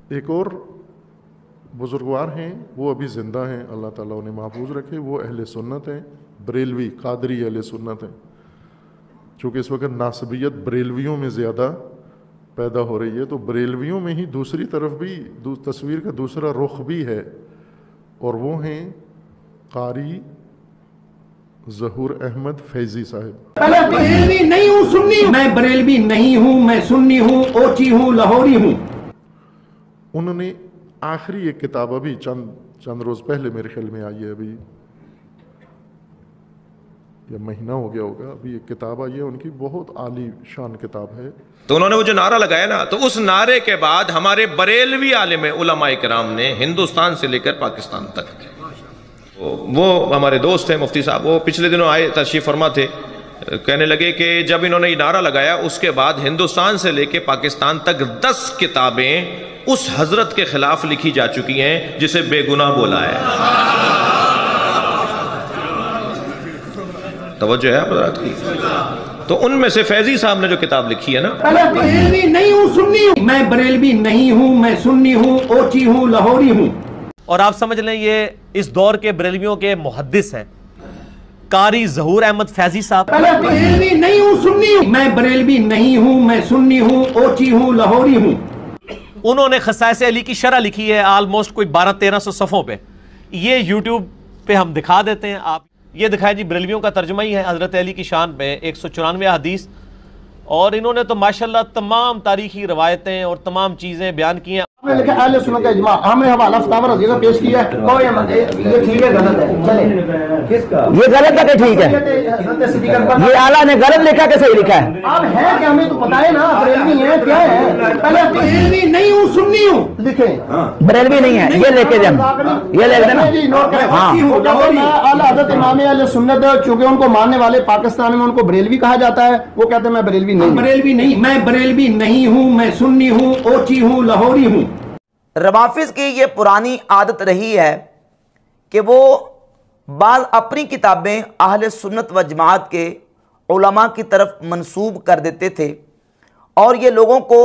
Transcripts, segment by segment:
एक और बुजुर्गवार हैं, वो अभी ज़िंदा हैं, अल्लाह ताला उन्हें महफूज रखे। वो अहले सुन्नत हैं, बरेलवी कादरी अहले सुन्नत हैं। चूँकि इस वक्त नासबियत बरेलवियों में ज़्यादा पैदा हो रही है, तो बरेलवियों में ही दूसरी तरफ भी तस्वीर का दूसरा रुख भी है, और वो हैं कारी ज़हूर अहमद फैज़ी साहब। पहले बरेलवी नहीं हूँ, सुन्नी हूँ। मैं बरेलवी नहीं हूँ, मैं सुन्नी हूँ, ओची हूँ, लाहौरी हूँ। उन्होंने आखिरी एक किताब अभी चंद रोज़ पहले मेरे ख्याल में आई है, अभी या महीना हो गया होगा, अभी एक किताब आई है उनकी, बहुत आली शान किताब है। तो उन्होंने वो जो नारा लगाया ना, तो उस नारे के बाद हमारे बरेलवी आलिम उलमा इकराम ने हिंदुस्तान से लेकर पाकिस्तान तक, वो हमारे दोस्त हैं मुफ्ती साहब, वो पिछले दिनों आए, तशरीफ फरमा थे, कहने लगे कि जब इन्होंने ये नारा लगाया उसके बाद हिंदुस्तान से लेकर पाकिस्तान तक 10 किताबें उस हजरत के खिलाफ लिखी जा चुकी हैं जिसे बेगुनाह बोला है। तवज्जो है हज़रात की। तो उनमें से फैजी साहब ने जो किताब लिखी है ना, पहले बरेलवी नहीं हूँ, सुन्नी हूँ। मैं बरेलवी नहीं हूँ, मैं सुन्नी हूँ, ओची हूँ, लाहौरी हूँ। और आप समझ लें ये इस दौर के बरेलवियों के मुहद्दिस हैं, कारी ज़हूर अहमद फैजी साहब। पहले बरेलवी नहीं हूँ, सुन्नी हूँ। मैं बरेलवी नहीं हूँ, मैं सुन्नी हूँ, ओची हूँ, लाहौरी हूँ। उन्होंने खसाइस अली की शरह लिखी है ऑलमोस्ट कोई 1200-1300 सफ़ों पे। ये यूट्यूब पे हम दिखा देते हैं, आप ये दिखाए जी, बरेलवियों का तर्जुमा ही है हज़रत अली की शान पे 194 हदीस। और इन्होंने तो माशाल्लाह तमाम तारीखी रवायतें और तमाम चीज़ें बयान की हैं। हमने लिखा अहले सुन्नत का इजमा, हमने हवाला फतावा रज़िया का पेश किया है। ये ठीक है, गलत है, चले किसका ये गलत है कि ठीक है? ये आला ने गलत लिखा कि सही लिखा है? अब है क्या, हमें तो पता है ना बरेलवी है क्या है। पहले बरेलवी नहीं हूँ, सुन्नी हूँ लिखे, बरेलवी नहीं है, ये लेके जाना, ये ले लेना जी, नोट करें। आला हज़रत इमाम अहले सुन्नत, चूंकि उनको मानने वाले पाकिस्तान में उनको बरेलवी कहा जाता है, वो कहते हैं मैं बरेलवी नहीं, बरेलवी नहीं, मैं बरेलवी नहीं हूँ, मैं सुन्नी हूँ, ओची हूँ, लाहौरी हूँ। रवाफिज की ये पुरानी आदत रही है कि वो बाज़ अपनी किताबें अहले सुन्नत व जमात के उलमा की तरफ मंसूब कर देते थे, और ये लोगों को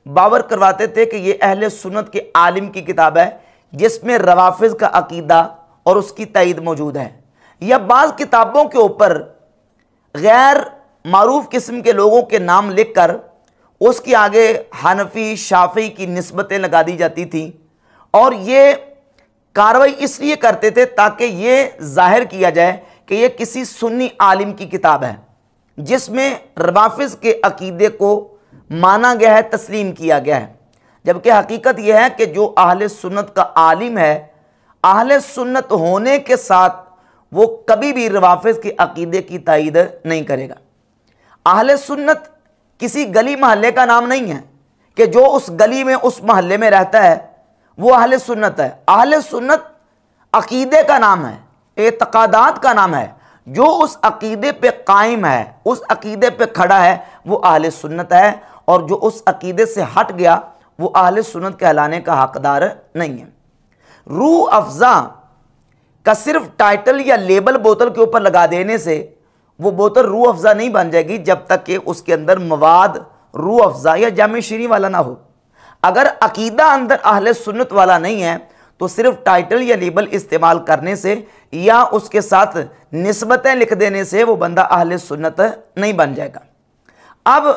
बावर करवाते थे कि ये अहले सुन्नत के आलिम की किताब है जिसमें रवाफिज का अकीदा और उसकी तईद मौजूद है। या बाज़ किताबों के ऊपर गैर मारूफ किस्म के लोगों के नाम लिखकर उसके आगे हनफी शाफी की निस्बतें लगा दी जाती थी, और ये कार्रवाई इसलिए करते थे ताकि ये जाहिर किया जाए कि ये किसी सुन्नी आलिम की किताब है जिसमें रवाफिज के अकीदे को माना गया है, तस्लीम किया गया है। जबकि हकीकत यह है कि जो अहले सुन्नत का आलिम है, अहले सुन्नत होने के साथ वो कभी भी रवाफिज के अकीदे की तायीद नहीं करेगा। अहले सुन्नत किसी गली महल्ले का नाम नहीं है कि जो उस गली में उस महल्ले में रहता है वो अहले सुन्नत है। अहले सुन्नत अकीदे का नाम है, एतकादात का नाम है। जो उस अकीदे पे कायम है, उस अकीदे पे खड़ा है, वो अहले सुन्नत है, और जो उस अकीदे से हट गया वो अहले सुन्नत कहलाने का हकदार नहीं है। रूह अफ़ज़ा का सिर्फ टाइटल या लेबल बोतल के ऊपर लगा देने से वो बोतल रूह अफ़ज़ा नहीं बन जाएगी जब तक कि उसके अंदर मवाद रूह अफ़ज़ा या जामे शीरी वाला ना हो। अगर अकीदा अंदर अहले सुन्नत वाला नहीं है तो सिर्फ टाइटल या लेबल इस्तेमाल करने से या उसके साथ निस्बतें लिख देने से वो बंदा अहले सुन्नत नहीं बन जाएगा। अब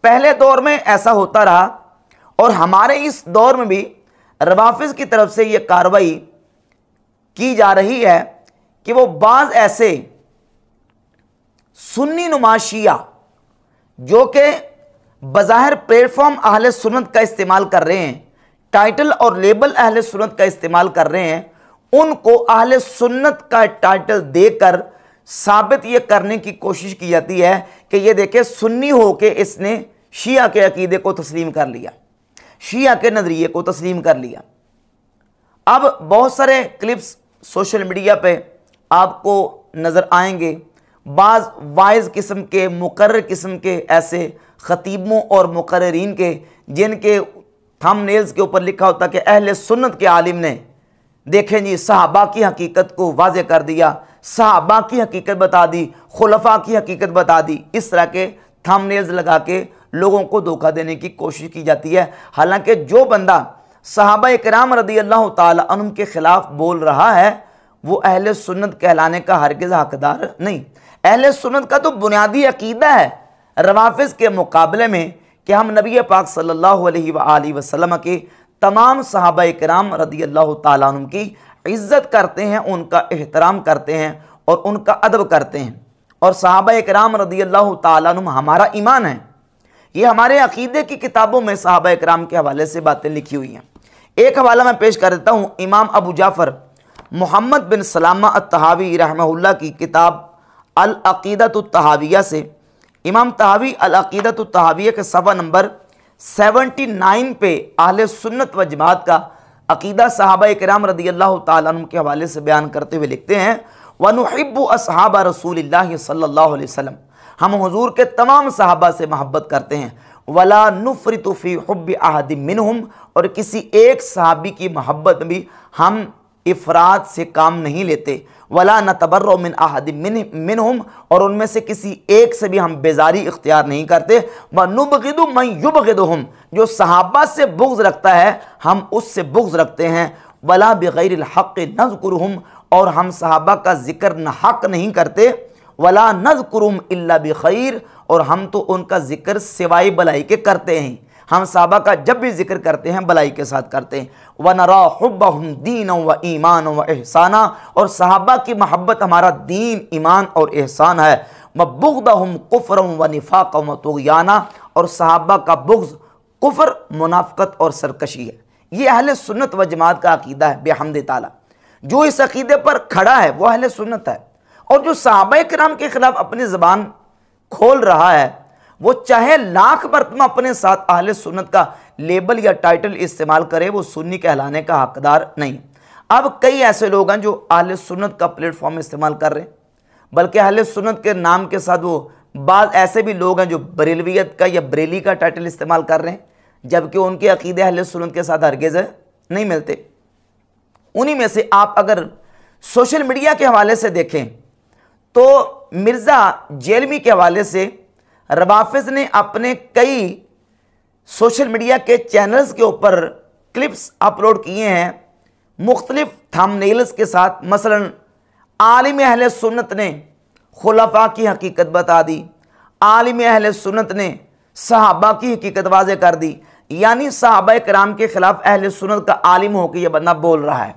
पहले दौर में ऐसा होता रहा, और हमारे इस दौर में भी रवाफिज की तरफ से ये कार्रवाई की जा रही है कि वो बाज़ ऐसे सुन्नी नुमा शिया जो कि बज़ाहिर प्लेटफॉर्म अहले सुन्नत का इस्तेमाल कर रहे हैं, टाइटल और लेबल अहले सुन्नत का इस्तेमाल कर रहे हैं, उनको अहले सुन्नत का टाइटल देकर साबित ये करने की कोशिश की जाती है कि ये देखे सुन्नी हो के इसने शिया के अकीदे को तस्लीम कर लिया, शिया के नज़रिए को तस्लीम कर लिया। अब बहुत सारे क्लिप्स सोशल मीडिया पे आपको नज़र आएंगे, बाज़ वाइज किस्म के, मुकर्रर किस्म के ऐसे ख़तीबों और मुकर्ररीन के जिनके थंबनेल्स के ऊपर लिखा होता कि अहले सुन्नत के आलिम ने देखें जी सहाबा की हकीकत को वाज़े कर दिया, सहाबा की हकीकत बता दी, खुलफा की हकीकत बता दी। इस तरह के थंबनेल्स लगा के लोगों को धोखा देने की कोशिश की जाती है। हालांकि जो बंदा सहाबा इकराम रदियल्लाहु ताला अन्हुम के खिलाफ बोल रहा है, वो अहले सुन्नत कहलाने का हरगिज़ हकदार नहीं। अहले सुन्नत का तो बुनियादी अकीदा है रवाफिज़ के मुकाबले में कि हम नबी पाक सल्लल्लाहु अलैहि वसल्लम के तमाम सहाबा इकराम रदियल्लाहु ताला अन्हुम की इज़्ज़त करते हैं, उनका एहतराम करते हैं और उनका अदब करते हैं। और सहाबा इकराम रदियल्लाहु ताला अन्हुम हमारा ईमान है। ये हमारे अकीदे की किताबों में सहाबा इकराम के हवाले से बातें लिखी हुई हैं। एक हवाला मैं पेश कर देता हूँ। इमाम अबू जाफ़र मोहम्मद बिन सलामा अत-तहावी रहमहुल्लाह की किताब अल अक़ीदतुत तहाविया से, इमाम तहावी अल अक़ीदतुत तहाविया के सफ़ा नंबर 79 पे अहले सुन्नत व जमात का अक़ीदा सहाबा इकराम रदियल्लाहु ताला अन्हुम के हवाले से बयान करते हुए लिखते हैं, व नुहिब्बु अस्हाबा रसूलिल्लाहि सल्लल्लाहु अलैहि वसल्लम, हम हुजूर के तमाम सहाबा से मोहब्बत करते हैं। वला नुफ़रितु फ़ी हुब्बि अहदिम मिनहुम, और किसी एक सहाबी की मोहब्बत में भी हम इफ़रात से काम नहीं लेते। वला नतबर्रु मिन अहदिम मिनहुम, और उनमें से किसी एक से भी हम बेजारी इख्तियार नहीं करते। व नुबग़िदु मन युबग़िदुहुम, जो सहाबा से बुग़्ज़ रखता है हम उससे बुग़्ज़ रखते हैं। वला बिग़ैरिल हक़्क़ि नज़्कुरुहुम, और हम सहाबा का ज़िक्र न हक़ नहीं करते। वला नज़्कुरुहुम इल्ला बिख़ैर, और हम तो उनका ज़िक्र सिवाय भलाई के करते हैं। हम सहाबा का जब भी जिक्र करते हैं भलाई के साथ करते हैं। व नरा हुब्बहुम दीनन व ईमानन व इहसाना, और सहाबा की मोहब्बत हमारा दीन, ईमान और एहसान है। व बुग़्दहुम कुफ़्रन व निफ़ाक़न व तुग़याना, और सहाबा का बुग़्ज़ कुफ़्र, मुनाफ़क़त और सरकशी है। ये अहले सुन्नत व जमात का अक़ीदा है बेहम्द ताला। जो इस अक़ीदे पर खड़ा है वो अहले सुन्नत है। और जो सहाबा किराम के ख़िलाफ़ अपनी ज़बान खोल रहा है वो चाहे लाख मरतबा अपने साथ अहले सुन्नत का लेबल या टाइटल इस्तेमाल करे, वो सुन्नी कहलाने का हकदार नहीं। अब कई ऐसे लोग हैं जो अहले सुन्नत का प्लेटफॉर्म इस्तेमाल कर रहे हैं, बल्कि अहले सुन्नत के नाम के साथ वो बाद ऐसे भी लोग हैं जो बरेलवियत का या बरेली का टाइटल इस्तेमाल कर रहे हैं, जबकि उनके अकीदे अहले सुन्नत के साथ हरगिज़ नहीं मिलते। उन्हीं में से आप अगर सोशल मीडिया के हवाले से देखें तो मिर्ज़ा जेलमी के हवाले से रवाफिज़ ने अपने कई सोशल मीडिया के चैनल्स के ऊपर क्लिप्स अपलोड किए हैं मुख्तलिफ थंबनेल्स के साथ। मसलन आलिम अहले सुन्नत ने खुलफा की हकीकत बता दी, आलिम अहले सुन्नत ने सहाबा की हकीकत वाज़े कर दी, यानी सहाबा किराम के ख़िलाफ़ अहले सुन्नत का आलिम होकर यह बंदा बोल रहा है।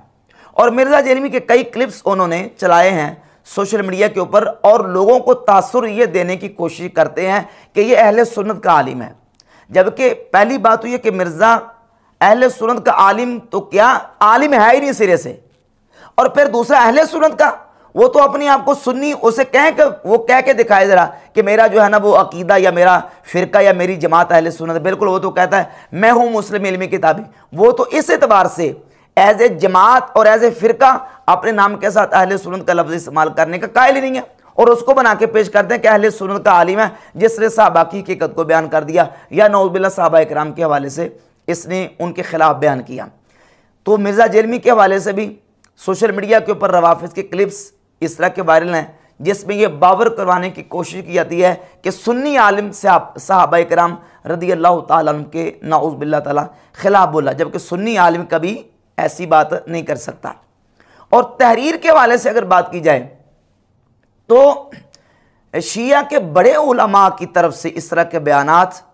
और मिर्ज़ा जेलमी के कई क्लिप्स उन्होंने चलाए हैं सोशल मीडिया के ऊपर और लोगों को तासुर ये देने की कोशिश करते हैं कि ये अहले सुन्नत का आलिम है, जबकि पहली बात तो ये कि मिर्ज़ा अहले सुन्नत का आलिम तो क्या आलिम है ही नहीं सिरे से। और फिर दूसरा अहले सुन्नत का वो तो अपने आप को सुन्नी, उसे वो कह के दिखाए ज़रा कि मेरा जो है ना वो अकीदा या मेरा फ़िरका या मेरी जमात अहले सुन्नत, बिल्कुल वो तो कहता है मैं हूँ मुस्लिम इल्मी किताबी। वो तो इस एतबार से एज ए जमात और एज ए फ़िरका अपने नाम के साथ अहले सुन्नत का लफ्ज़ इस्तेमाल करने का कायल ही नहीं है, और उसको बना के पेश करते हैं कि अहले सुन्नत का आलिम है जिसने सहाबा की हकीकत को बयान कर दिया या नऊज़ुबिल्लाह सहाबा इकराम के हवाले से इसने उनके ख़िलाफ़ बयान किया। तो मिर्ज़ा जेलमी के हवाले से भी सोशल मीडिया के ऊपर रवाफिज़ के क्लिप्स इस तरह के वायरल हैं जिसमें यह बावर करवाने की कोशिश की जाती है कि सुन्नी आलिम सहाबा इकराम रदियल्लाहु ताला अन्हुम के नऊज़ुबिल्लाह ताला खिलाफ बोला, जबकि सुन्नी आलिम कभी ऐसी बात नहीं कर सकता। और तहरीर के हवाले से अगर बात की जाए तो शिया के बड़े उलमा की तरफ से इस तरह के बयानात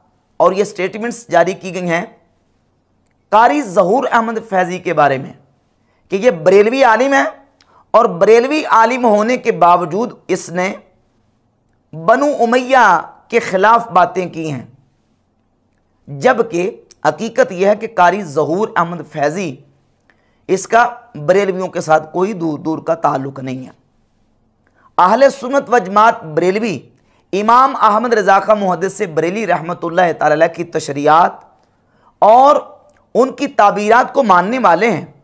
और ये स्टेटमेंट्स जारी की गई हैं कारी ज़हूर अहमद फैज़ी के बारे में कि ये बरेलवी आलिम है और बरेलवी आलिम होने के बावजूद इसने बनु उमैया के ख़िलाफ़ बातें की हैं, जबकि हकीकत यह है कि कारी ज़हूर अहमद फैज़ी इसका बरेलवियों के साथ कोई दूर दूर का ताल्लुक़ नहीं है। अहले सुन्नत व जमात बरेलवी इमाम अहमद रज़ा खां मुहद्दिस बरेली रहमतुल्लाह तआला अलैह की तशरीआत और उनकी ताबीरात को मानने वाले हैं।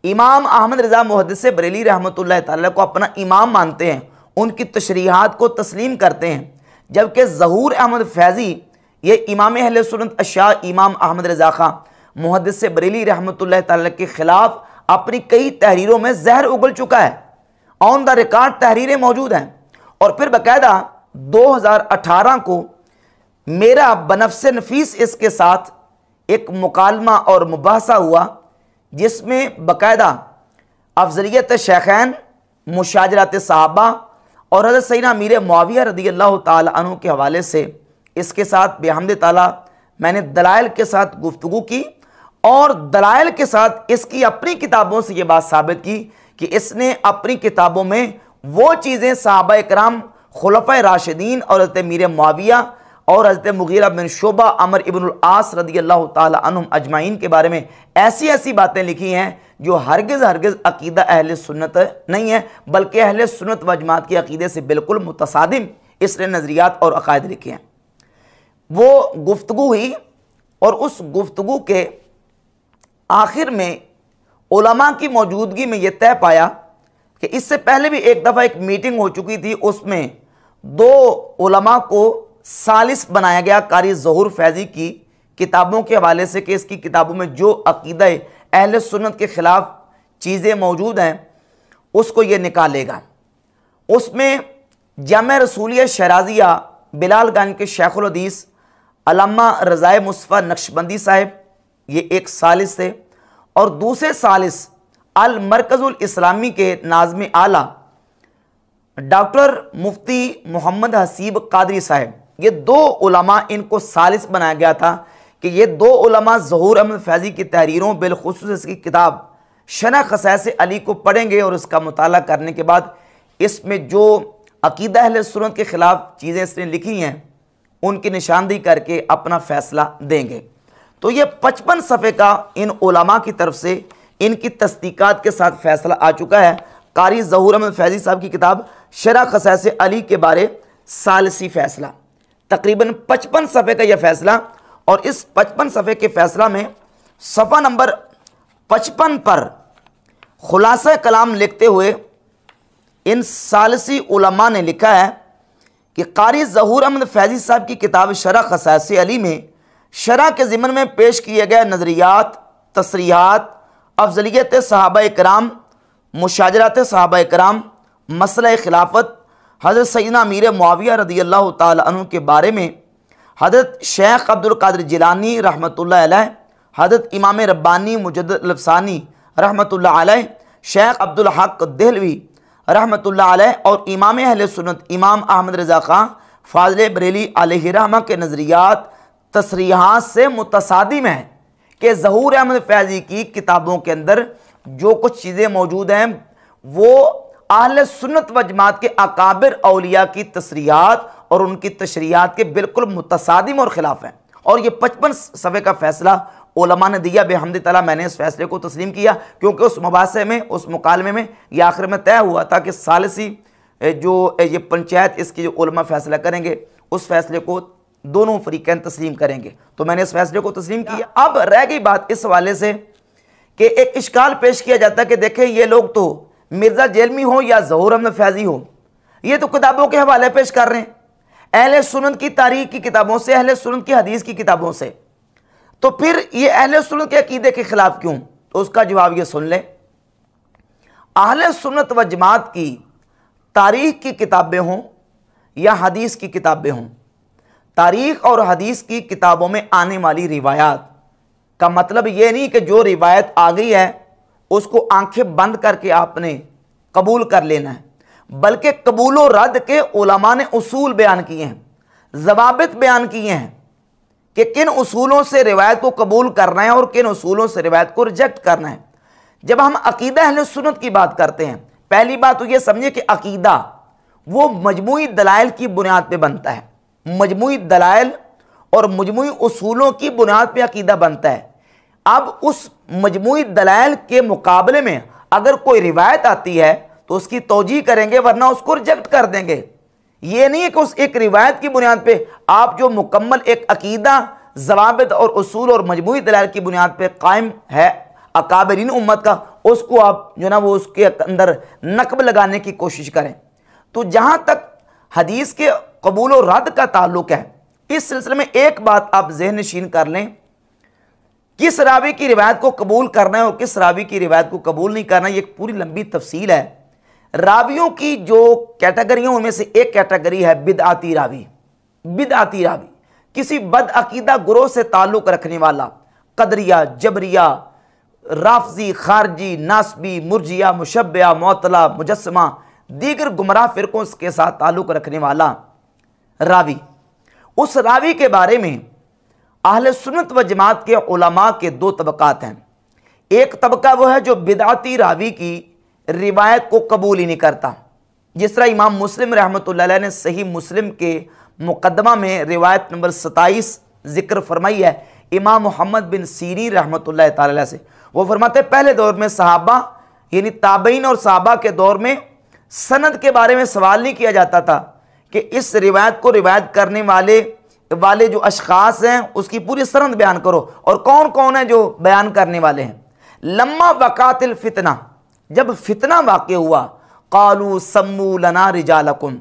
इमाम अहमद रज़ा मुहद्दिस बरेली रहमतुल्लाह तआला को अपना इमाम मानते हैं, उनकी तशरीहात को तस्लीम करते हैं, जबकि ज़हूर अहमद फैज़ी ये इमाम अहले सुन्नत अशाह इमाम अहमद रज़ा खां मुहद्दिस बरेली रहमतुल्लाह तआला के ख़िलाफ़ अपनी कई तहरीरों में जहर उगल चुका है। ऑन द रिकॉर्ड तहरीरें मौजूद हैं। और फिर बाकायदा 2018 को मेरा बनफ्से नफीस इसके साथ एक मुकालमा और मुबाहसा हुआ जिसमें बाकायदा अफजलियत शेखैन, मुशाजरात सहाबा और हज़रत सैयदना अमीर मुआविया रज़ी अल्लाह ताला अन्हु के हवाले से इसके साथ बिहम्द ताला मैंने दलाइल के साथ गुफ्तगू की और दलाइल के साथ इसकी अपनी किताबों से ये बात साबित की कि इसने अपनी किताबों में वो चीज़ें सहाबा इकराम, खुलफाए राशिदीन और हज़रत अमीर मुआविया और हज़रत मुगीरा बिन शुबा, अमर इब्नुल आस रज़ी अल्लाह ताला अन्हुम अजमाइन के बारे में ऐसी ऐसी बातें लिखी हैं जो हरगिज़ हरगिज़ अकीदा अहले सुन्नत नहीं है, बल्कि अहले सुन्नत व जमात के अकीदे से बिल्कुल मुतसादिम इसने नज़रियात और अकायद लिखे हैं। वो गुफ्तगू हुई और उस गुफ्तगू के आखिर में उलमा की मौजूदगी में यह तय पाया कि इससे पहले भी एक दफ़ा एक मीटिंग हो चुकी थी, उसमें दो उलमा को सालिस बनाया गया कारी ज़हूर फैज़ी की किताबों के हवाले से कि इसकी किताबों में जो अकीदा अहले सुन्नत के ख़िलाफ़ चीज़ें मौजूद हैं उसको ये निकालेगा। उसमें जामे रसूलिया शराजिया बिलालगंज के शेखुल हदीस अल्लामा रज़ाए मुस्तफ़ा नक्शबंदी साहिब ये एक सालिस थे और दूसरे सालिस अल मरकज़ुल इस्लामी के नाज़िम आला डॉक्टर मुफ्ती मोहम्मद हसीब कादरी साहिब, ये दो उलमा इनको सालिस बनाया गया था कि ये दो उलमा ज़हूर अहमद फैज़ी की तहरीरों बिलखुसूस इसकी किताब शरह खसाइस अली को पढ़ेंगे और इसका मुताला करने के बाद इसमें जो अकीदा अहले सुन्नत के ख़िलाफ़ चीज़ें इसने लिखी हैं उनकी निशानदेही करके अपना फ़ैसला देंगे। तो ये 55 सफ़े का इन उलमा की तरफ से इनकी तस्दीकात के साथ फ़ैसला आ चुका है। कारी ज़हूर अहमद फैज़ी साहब की किताब शरह खसाइस अली के बारे सालिसी फ़ैसला, तकरीबन 55 सफ़े का यह फ़ैसला और इस 55 सफ़े के फ़ैसला में सफ़ा नंबर 55 पर खुलासा कलाम लिखते हुए इन सालिसी उलमा ने लिखा है कि कारी ज़हूर अहमद फैज़ी साहब की किताब शरह खसाइस अली में शरह के ज़िमन में पेश किए गए नज़रियात, तसरीहात, अफजलियत सहाबा इकराम, मुशाजरात सहाबा इकराम, मसला खिलाफत, हज़रत सैयदना अमीर मुआविया रज़ी अल्लाह ताला अन्हु के बारे में हज़रत शेख अब्दुल कादिर जिलानी रहमतुल्लाह अलैह, हज़रत इमाम रब्बानी मुजद्दिद लफ़सानी रहमतुल्लाह अलैह, शेख अब्दुल हक देहलवी रहमतुल्लाह अलैह और इमाम अहले सुन्नत इमाम अहमद रज़ा ख़ान फ़ाज़िल बरेली अलैहिर्रहमा के नज़रियात तसरीहात से मुतसादिम है कि ज़हूर अहमद फैज़ी की किताबों के अंदर जो कुछ चीज़ें मौजूद हैं वो अहले सुन्नत व जमात के अकाबिर औलिया की तसरीहात और उनकी तशरीहात के बिल्कुल मुतसादिम और ख़िलाफ़ हैं। और ये 55 सफ़े का फ़ैसला उलमा ने दिया। बेहम्द ताला मैंने इस फैसले को तस्लीम किया क्योंकि उस मुबासे में, उस मुकालमे में यह आखिर में तय हुआ था कि सालिसी जो ये पंचायत इसकी जो उलमा फ़ैसला करेंगे उस फैसले को दोनों फ़रीक़ैन तस्लीम करेंगे। तो मैंने इस फैसले को तस्लीम किया। अब रह गई बात इस हवाले से कि एक इश्काल पेश किया जाता है कि देखें ये लोग तो मिर्ज़ा जेलमी हो या ज़हूर अहमद फैज़ी हो, ये तो किताबों के हवाले पेश कर रहे हैं, अहले सुन्नत की तारीख़ की किताबों से, अहले सुन्नत की हदीस की किताबों से, तो फिर ये अहले सुन्नत के अकीदे के ख़िलाफ़ क्यों? तो उसका जवाब ये सुन लें। अहले सुन्नत व जमात की तारीख़ की किताबें हों या हदीस की किताबें हों, तारीख़ और हदीस की किताबों में आने वाली रिवायात का मतलब ये नहीं कि जो रिवायत आ गई है उसको आंखें बंद करके आपने कबूल कर लेना है, बल्कि कबूल व रद्द के उलमा ने उसूल बयान किए हैं, ज़वाबित बयान किए हैं कि किन उसूलों से रिवायत को कबूल करना है और किन उसूलों से रिवायत को रिजेक्ट करना है। जब हम अकीदा अहले सुन्नत की बात करते हैं, पहली बात तो ये समझिए कि अकीदा वो मजमूई दलाइल की बुनियाद पे बनता है, मजमूई दलाइल और मजमूई उसूलों की बुनियाद पे अकीदा बनता है। अब उस मजमूई दलाइल के मुकाबले में अगर कोई रिवायत आती है तो उसकी तौजीह करेंगे, वरना उसको रिजेक्ट कर देंगे। ये नहीं है कि उस एक रिवायत की बुनियाद पे आप जो मुकम्मल एक अकीदा, ज़वाबित और उसूल और मजमूई दलाइल की बुनियाद पे कायम है अकाबिरीन उम्मत का, उसको आप जो ना वो उसके अंदर नकब लगाने की कोशिश करें। तो जहाँ तक हदीस के कबूल और रद्द का ताल्लुक है, इस सिलसिले में एक बात आप ज़हन नशीन कर लें, किस रावी की रिवायत को कबूल करना है और किस रावी की रिवायत को कबूल नहीं करना, ये एक पूरी लंबी तफसील है। रावियों की जो कैटेगरी उनमें से एक कैटेगरी है बिदआती रावी। बिदआती रावी किसी बद अकीदा गुरोह से ताल्लुक़ रखने वाला, कदरिया, जबरिया, राफजी, खारजी, नासबी, मुर्जिया, मुशब्बिया, मुअत्तला, मुजस्समा, दीगर गुमराह फिरकों के साथ ताल्लुक़ रखने वाला रावी, उस रावी के बारे में अहले सुन्नत व जमात के उलमा के दो तबकात हैं। एक तबका वो है जो बिदअती रावी की रिवायत को कबूल ही नहीं करता, जिस तरह इमाम मुस्लिम रहमतुल्लाह अलैह ने सही मुस्लिम के मुकदमा में रिवायत नंबर 27 जिक्र फरमाई है इमाम मोहम्मद बिन सीरीन रहमतुल्लाह ताला अलैह से। वो फरमाते पहले दौर में सहाबा यानी ताबईन और सहाबा के दौर में सनद के बारे में सवाल नहीं किया जाता था कि इस रिवायत को रिवायत करने वाले जो अशखास हैं उसकी पूरी सनद बयान करो और कौन कौन है जो बयान करने वाले हैं। लम्मा वकातिल फितना, जब फितना वाक़ हुआ, कालू सम्मू लना रिजालकुम,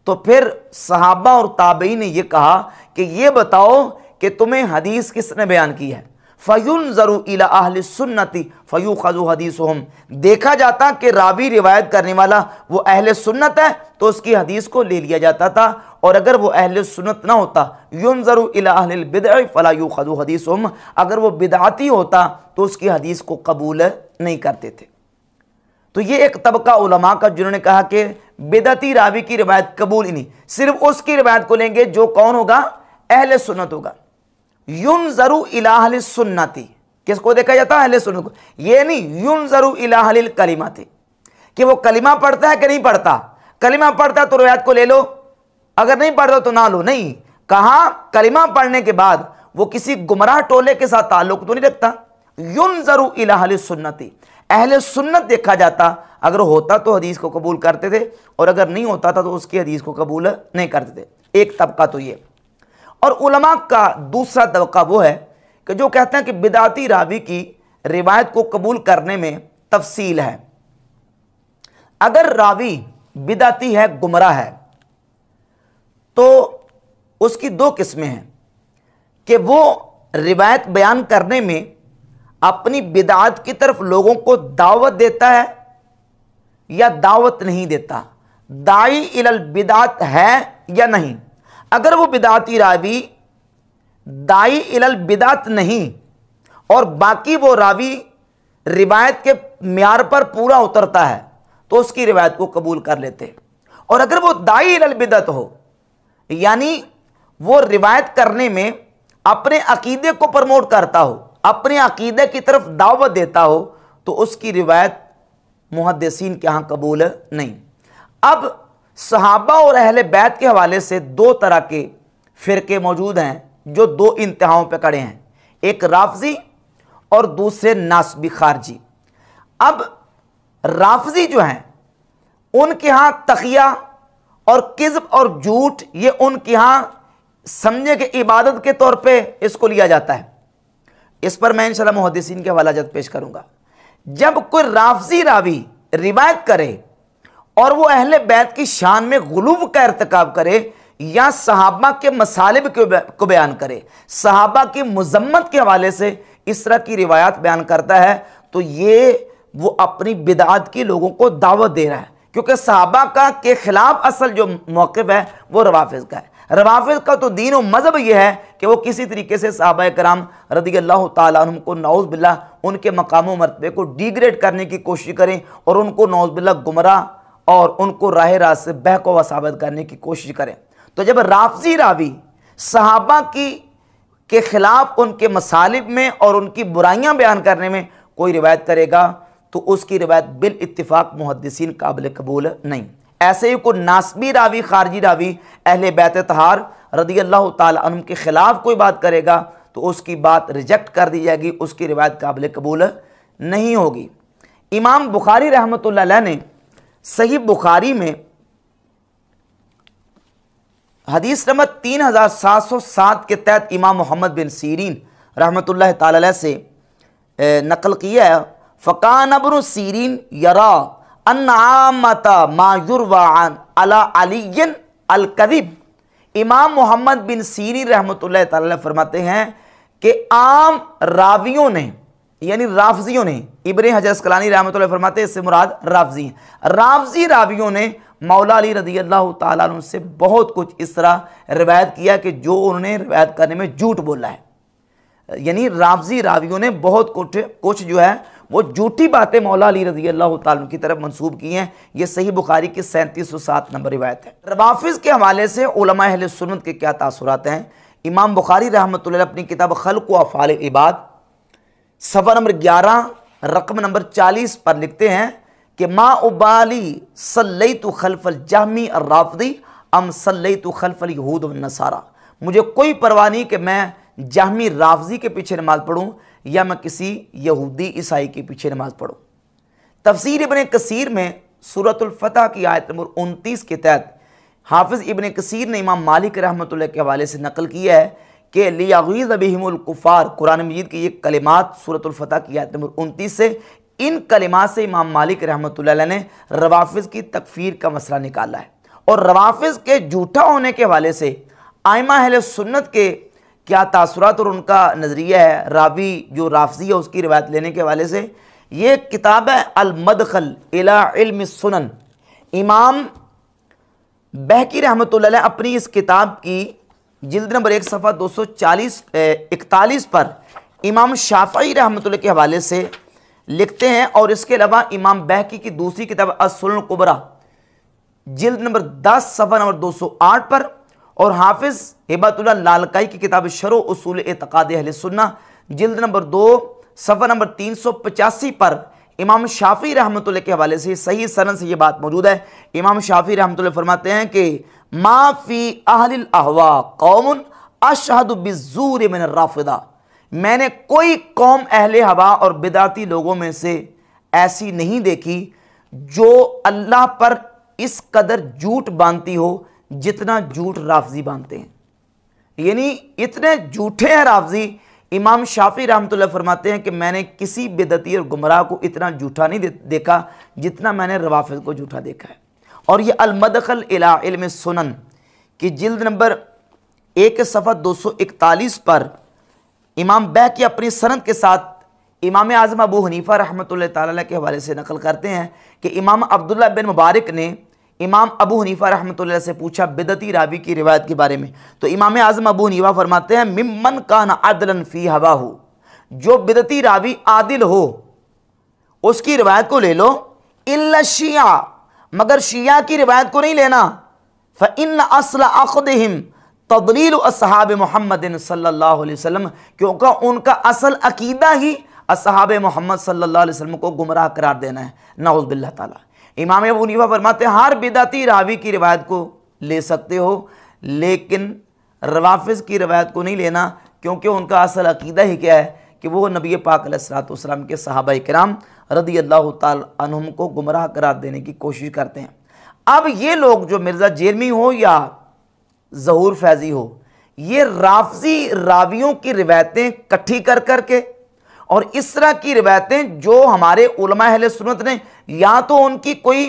तो फिर सहाबा और ताबईन ने यह कहा कि ये बताओ कि तुम्हें हदीस किसने बयान की है। फ़युनज़रु इला अहली सुन्नति फ़युख़ज़ु हदीसुहुम, देखा जाता कि रावी रिवायत करने वाला वो अहले सुन्नत है तो उसकी हदीस को ले लिया जाता था, और अगर वो अहले सुन्नत ना होता, युनज़रु इला अहलिल बिदअ फ़ला युख़ज़ु हदीसुहुम, अगर वो बिदअती होता तो उसकी हदीस को कबूल नहीं करते थे। तो ये एक तबका उलमा का जिन्होंने कहा कि बिदअती रावी की रिवायत कबूल ही नहीं, सिर्फ उसकी रिवायत को लेंगे जो कौन होगा, अहले सुन्नत होगा। युनज़रु इला अहलिस सुन्नति, किसको देखा जाता है, अहले सुन्नत को। ये नहीं युनज़रु इला अहलिल कलिमाति कि वो कलिमा पढ़ता है कि नहीं पढ़ता, कलिमा पढ़ता है तो रिवायत को ले लो, अगर नहीं पढ़ता तो ना लो। नहीं, कहा कलिमा पढ़ने के बाद वो किसी गुमराह टोले के साथ ताल्लुक तो नहीं रखता। युनज़रु इला अहलिस सुन्नति, अहले सुन्नत देखा जाता, अगर होता तो हदीस को कबूल करते थे और अगर नहीं होता था तो उसकी हदीस को कबूल नहीं करते थे। एक तबका तो ये। और उलमा का दूसरा तबका वो है कि जो कहते हैं कि बिदअती रावी की रिवायत को कबूल करने में तफसील है। अगर रावी बिदअती है, गुमराह है, तो उसकी दो किस्में हैं कि वो रिवायत बयान करने में अपनी बिदअत की तरफ लोगों को दावत देता है या दावत नहीं देता, दाई इलल बिदअत है या नहीं। अगर वो बिदअती रावी दाई इलल बिदअत नहीं और बाकी वो रावी रिवायत के म्यार पर पूरा उतरता है तो उसकी रिवायत को कबूल कर लेते। और अगर वो दाई इलल बिदअत हो, यानी वो रिवायत करने में अपने अकीदे को प्रमोट करता हो, अपने अकीदे की तरफ दावत देता हो, तो उसकी रिवायत मुहद्दिसीन के यहाँ कबूल नहीं। अब सहाबा और अहले बैत के हवाले से दो तरह के फ़िरके मौजूद हैं जो दो इंतहाओं पे खड़े हैं, एक राफजी और दूसरे नासबी खारजी। अब राफजी जो हैं उनके यहाँ तकिया और किज़्ब और झूठ ये उनके यहाँ समझे कि इबादत के तौर पे इसको लिया जाता है। इस पर मैं इंशाल्लाह मुहद्दिसीन के हवाला जात पेश करूंगा। जब कोई राफजी रावी रिवायत करे और वो अहले बैत की शान में गुलूव का इर्तिकाब करे या सहाबा के मसालिब को बयान करे, सहाबा की मुजम्मत के हवाले से इस तरह की रिवायात बयान करता है, तो ये वो अपनी बिदअत की लोगों को दावत दे रहा है, क्योंकि सहाबा का के खिलाफ असल जो मौक़िफ़ है वो रवाफ़िज़ का है। रवाफ़िज़ का तो दीन और मज़हब ये है कि वो किसी तरीके से सहाबा कराम रज़ियल्लाहु ताला अन्हुम को नऊज़ बिल्लाह उनके मकाम व मर्तबे को डिग्रेड करने की कोशिश करें और उनको नऊज़ बिल्लाह गुमराह और उनको राह रास्त से बहकवा साबित करने की कोशिश करें। तो जब राफजी रावी सहाबा के खिलाफ उनके मसालिब में और उनकी बुराइयां बयान करने में कोई रिवायत करेगा तो उसकी रिवायत बिल इत्तिफाक मुहद्दिसीन काबिल कबूल नहीं। ऐसे ही कोई नासबी रावी खारजी रावी अहले बैत तहार रज़ियल्लाहु ताला अन्हुम के खिलाफ कोई बात करेगा तो उसकी बात रिजेक्ट कर दी जाएगी, उसकी रिवायत काबिल कबूल नहीं होगी। इमाम बुखारी रहमतुल्लाह अलैह ने सही बुखारी में हदीस नंबर 3707 के तहत इमाम मोहम्मद बिन सीरीन रहमतुल्लाह ताला अलैह से नकल किया है, फ़कान इब्नु सीरीन यरा अन आमता मा युरवा अला अलीयन अल कज़िब। इमाम मोहम्मद बिन सीरीन रहमतुल्लाह ताला अलैह फरमाते हैं कि आम रावियों ने यानी राफजियों ने, इब्ने हजर अस्कलानी रहमतुल्लाह फरमाते हैं इससे मुराद राफजी हैं, राफजी रावियों ने मौला अली रज़ियल्लाहु ताला अन्हु से बहुत कुछ इस तरह रिवायत किया कि जो उन्होंने रिवायत करने में झूठ बोला है। यानी राफजी रावियों ने बहुत कुछ जो है वो झूठी बातें मौला अली रज़ी अल्लाह ताला की तरफ मंसूब की हैं। ये सही बुखारी की 3707 नंबर रिवायत है। रवाफिज़ के हवाले से उलमा अहले सुन्नत के क्या तासुरात हैं। इमाम बुखारी रहमतुल्लाह अपनी किताब खल्क़ व अफ़आल इबाद सफ़ा नंबर 11 रकम नंबर 40 पर लिखते हैं कि मा उबाली सल्लैतु खल्फ़ल जहमी अर्राफ़दी अम सल्लैतु खल्फ़ल यहूद व नसारा। मुझे कोई परवाह नहीं कि मैं जहमी राफ़ज़ी के पीछे नमाज़ पढ़ूँ या मैं किसी यहूदी ईसाई के पीछे नमाज़ पढ़ूँ। तफसीर इब्न कसीर में सूरतुल फतह की आयत नंबर 29 के तहत हाफिज़ इब्न कसीर ने इमाम मालिक रहमतुल्लाह के हवाले से नकल किया है कि लियग़ीज़ बिहिमुल कुफ़ार, कुरान मजीद की ये कलिमात सूरतुल फतह की आयत नंबर 29 से, इन कलिमात से इमाम मालिक रहमतुल्लाह अलैह ने रवाफिज़ की तकफ़ीर का मसला निकाला है। और रवाफिज़ के झूठा होने के हवाले से आइमा अहले सुन्नत के क्या तासुरात और उनका नज़रिया है, रावी जो राफ़ज़ी है उसकी रिवायत लेने के हवाले से। ये किताब है अल मदखल इला इल्म सुनन। इमाम बहकी रहमतुल्लाह अलैह अपनी इस किताब की जिल्द नंबर 1 सफ़ा 241 पर इमाम शाफ़ई रहमतुल्लाह के हवाले से लिखते हैं। और इसके अलावा इमाम बहकी की दूसरी किताब अस-सुनन कुबरा जिल्द नंबर 10 सफ़ा नंबर 208 पर, और हाफिज़ हिबतुल्लाह लालकाई की किताब शरह उसूल एतक़ाद अहले सुन्ना जिल्द नंबर 2 सफ़ा नंबर 385 पर इमाम शाफ़ी रहमतुल्लाह के हवाले से सही सनद से ये बात मौजूद है। इमाम शाफ़ी रहमतुल्लाह फरमाते हैं कि मा फ़ी अहलिल अहवा कौमुन अशहदु बिज़्ज़ूर मिन राफ़िदा। मैंने कोई कौम अहले हवा और बिदाती लोगों में से ऐसी नहीं देखी जो अल्लाह पर इस कदर झूठ बांधती हो जितना झूठ राफ़ज़ी बांधते हैं। यानी इतने झूठे हैं राफ़ज़ी। इमाम शाफ़ी रहमतुल्लाह फरमाते हैं कि मैंने किसी बिदती और गुमराह को इतना झूठा नहीं देखा जितना मैंने रवाफ़िज़ को झूठा देखा है। और ये अल मदखल इला इल्म सुनन की जिल्द नंबर 1 सफ़ा 241 पर इमाम बहकी अपनी सनद के साथ इमाम आज़म अबू हनीफ़ा रहमतुल्लाह ताला के हवाले से नकल करते हैं कि इमाम अब्दुल्लाह बिन मुबारक ने इमाम अबू हनीफ़ा रहमतुल्लाह से पूछा बिदती रावी की रिवायत के बारे में। तो इमाम आज़म अबू हनीफ़ा फरमाते हैं मिम्मन कान अदलन फ़ी हवाहु, जो बिदती रावी आदिल हो उसकी रिवायत को ले लो, इल्ला शिया, मगर शिया की रिवायत को नहीं लेना। फ़इन्न अस्ल अक़दिहिम तदलील अस्हाब मुहम्मद सल्लल्लाहु अलैहि वसल्लम, क्योंकि उनका असल अकीदा ही अस्हाब मोहम्मद सल्लल्लाहु अलैहि वसल्लम को गुमराह करार देना है, नाउज़ बिल्लाह ताला। इमाम अबू हनीफ़ा फरमाते हैं हर बिदाती रावी की रिवायत को ले सकते हो, लेकिन रवाफ़िज़ की रिवायत को नहीं लेना, क्योंकि उनका असल अकीदा ही क्या है कि वो नबी पाक अलैहिस्सलातु वस्सलाम के सहाबाए किराम रज़ी अल्लाह ताला अन्हुम को गुमराह करार देने की कोशिश करते हैं। अब ये लोग जो मिर्ज़ा जेरमी हो या ज़हूर फैज़ी हो, ये राफ़ज़ी रावियों की रिवायतें इकट्ठी कर करके और इस तरह की रिवायतें जो हमारे उलमा अहले सुन्नत ने या तो उनकी कोई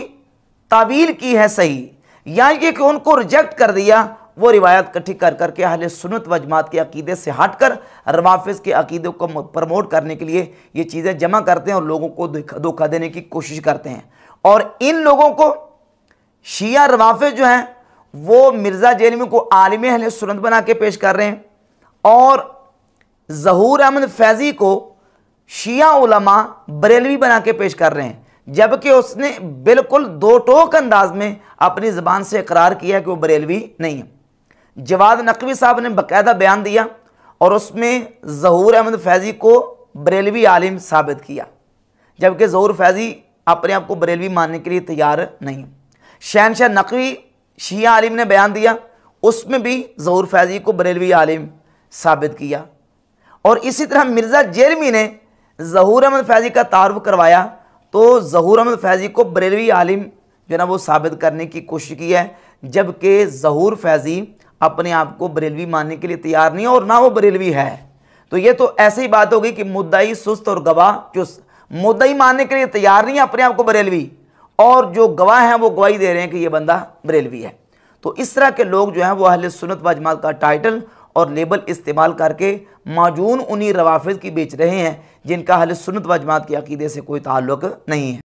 तावील की है सही, या ये कि उनको रिजेक्ट कर दिया, वो रिवायत इकट्ठी कर करके अहले सुन्नत व जमात के अकीदे से हटकर रवाफ़िज़ के अकीदे को प्रमोट करने के लिए ये चीज़ें जमा करते हैं और लोगों को धोखा देने की कोशिश करते हैं। और इन लोगों को शिया रवाफ़िज़ जो हैं वो मिर्ज़ा जेरमी को आलिम अहले सुन्नत बना के पेश कर रहे हैं, और ज़हूर अहमद फैज़ी को शिया उलमा बरेलवी बना के पेश कर रहे हैं, जबकि उसने बिल्कुल दो टोक अंदाज में अपनी ज़बान से इकरार किया कि वो बरेलवी नहीं है। जवाद नकवी साहब ने बाकायदा बयान दिया और उसमें ज़हूर अहमद फैज़ी को बरेलवी आलिम साबित किया, जबकि ज़हूर फैज़ी अपने आप को बरेलवी मानने के लिए तैयार नहीं। शहनशाह नकवी शिया आलिम ने बयान दिया, उसमें भी ज़हूर फैज़ी को बरेलवी आलिम साबित किया। और इसी तरह मिर्ज़ा जेरमी ने ज़हूर अहमद फैज़ी का तारुफ करवाया, तो ज़हूर अहमद फैज़ी को बरेलवी आलिम जो है ना वो साबित करने की कोशिश की है, जबकि ज़हूर फैज़ी अपने आप को बरेलवी मानने के लिए तैयार नहीं है और ना वो बरेलवी है। तो ये तो ऐसी ही बात होगी कि मुद्दाई सुस्त और गवाह चुस्त। मुद्दाई मानने के लिए तैयार नहीं है अपने आप को बरेलवी, और जो गवाह हैं वो गवाही दे रहे हैं कि ये बंदा बरेलवी है। तो इस तरह के लोग जो हैं वो अहले सुन्नत व जमात का टाइटल और लेबल इस्तेमाल करके माजून उन्हीं रवाफ़िज़ की बेच रहे हैं जिनका अहले सुन्नत व जमात के अकीदे से कोई ताल्लुक़ नहीं है।